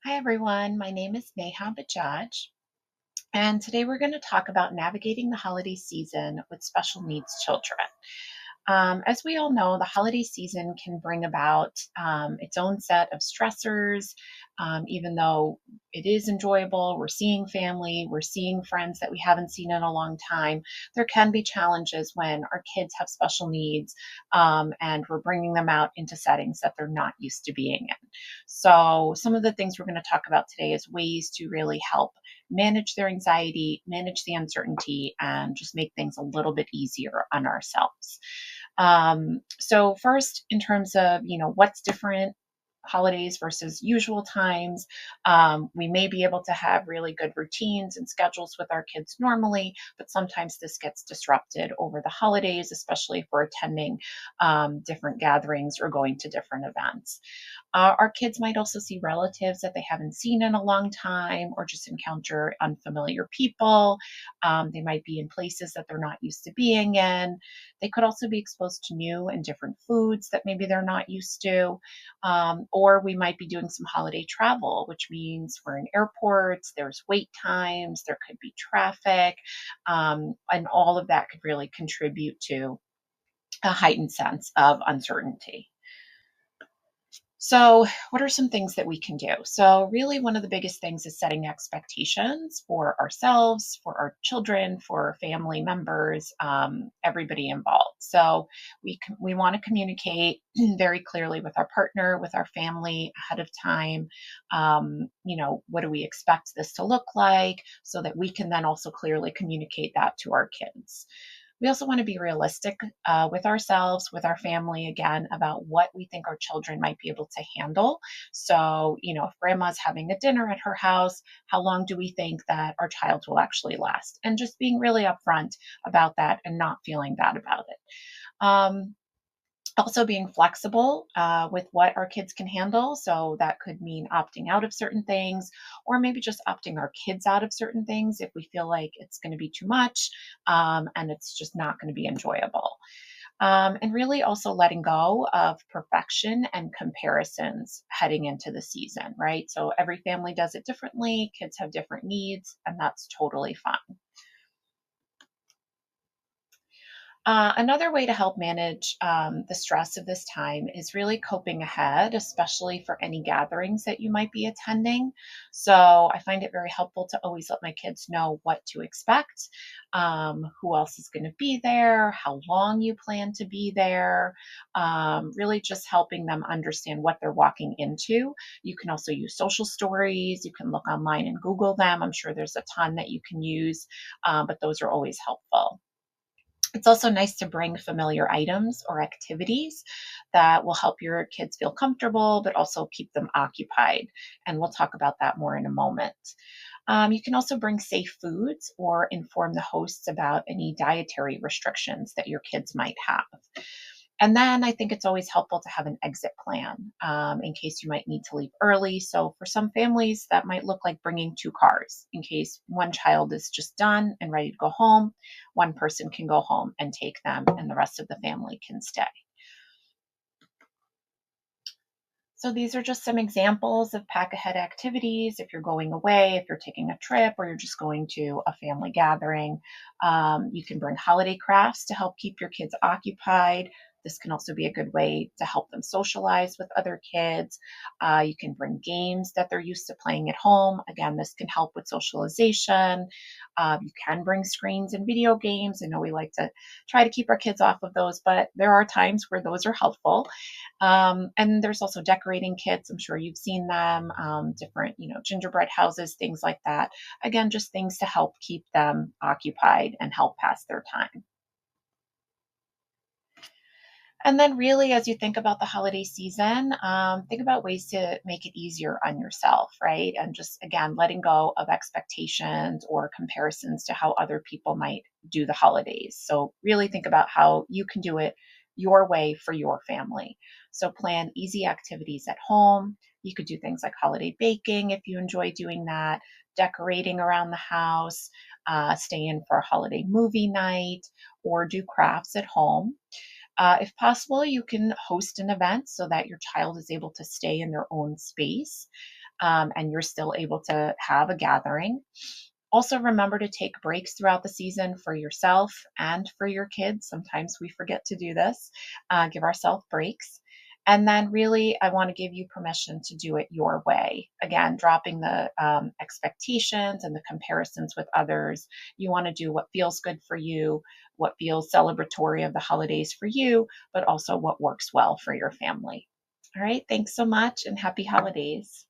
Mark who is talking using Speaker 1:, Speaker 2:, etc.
Speaker 1: Hi, everyone. My name is Neha Bajaj, and today we're going to talk about navigating the holiday season with special needs children. As we all know, the holiday season can bring about its own set of stressors. Even though it is enjoyable, we're seeing family, we're seeing friends that we haven't seen in a long time. There can be challenges when our kids have special needs and we're bringing them out into settings that they're not used to being in. So, some of the things we're going to talk about today is ways to really help manage their anxiety, manage the uncertainty, and just make things a little bit easier on ourselves. So first, in terms of what's different holidays versus usual times, we may be able to have really good routines and schedules with our kids normally, but sometimes this gets disrupted over the holidays, especially if we're attending different gatherings or going to different events. Our kids might also see relatives that they haven't seen in a long time or just encounter unfamiliar people. They might be in places that they're not used to being in. They could also be exposed to new and different foods that maybe they're not used to. Or we might be doing some holiday travel, which means we're in airports, there's wait times, there could be traffic, and all of that could really contribute to a heightened sense of uncertainty. So, what are some things that we can do? So, really, one of the biggest things is setting expectations for ourselves, for our children, for family members, everybody involved. So, we want to communicate very clearly with our partner, with our family ahead of time. What do we expect this to look like, so that we can then also clearly communicate that to our kids. We also want to be realistic with ourselves, with our family, again, about what we think our children might be able to handle. So, if grandma's having a dinner at her house, how long do we think that our child will actually last? And just being really upfront about that and not feeling bad about it. Um, Also being flexible with what our kids can handle. So that could mean opting out of certain things, or maybe just opting our kids out of certain things if we feel like it's going to be too much and it's just not going to be enjoyable. And really also letting go of perfection and comparisons heading into the season, right? So every family does it differently, kids have different needs, and that's totally fine. Another way to help manage the stress of this time is really coping ahead, especially for any gatherings that you might be attending. So I find it very helpful to always let my kids know what to expect, who else is going to be there, how long you plan to be there, really just helping them understand what they're walking into. You can also use social stories. You can look online and Google them. I'm sure there's a ton that you can use, but those are always helpful. It's also nice to bring familiar items or activities that will help your kids feel comfortable, but also keep them occupied. And we'll talk about that more in a moment. You can also bring safe foods or inform the hosts about any dietary restrictions that your kids might have. And then I think it's always helpful to have an exit plan in case you might need to leave early. So, for some families, that might look like bringing two cars in case one child is just done and ready to go home. One person can go home and take them, and the rest of the family can stay. So these are just some examples of pack ahead activities. If you're going away, if you're taking a trip, or you're just going to a family gathering, you can bring holiday crafts to help keep your kids occupied. This can also be a good way to help them socialize with other kids. You can bring games that they're used to playing at home. Again, this can help with socialization. You can bring screens and video games. I know we like to try to keep our kids off of those, but there are times where those are helpful. And there's also decorating kits. I'm sure you've seen them, different, gingerbread houses, things like that. Again, just things to help keep them occupied and help pass their time. And then, really, as you think about the holiday season, think about ways to make it easier on yourself, right? And just, again, letting go of expectations or comparisons to how other people might do the holidays. So, really think about how you can do it your way for your family. So, plan easy activities at home. You could do things like holiday baking if you enjoy doing that, decorating around the house, stay in for a holiday movie night, or do crafts at home. If possible, you can host an event so that your child is able to stay in their own space. and you're still able to have a gathering. Also, remember to take breaks throughout the season for yourself and for your kids. Sometimes we forget to do this. Give ourselves breaks. And then, really, I want to give you permission to do it your way. Again, dropping the expectations and the comparisons with others. You want to do what feels good for you, what feels celebratory of the holidays for you, but also what works well for your family. All right. Thanks so much and happy holidays.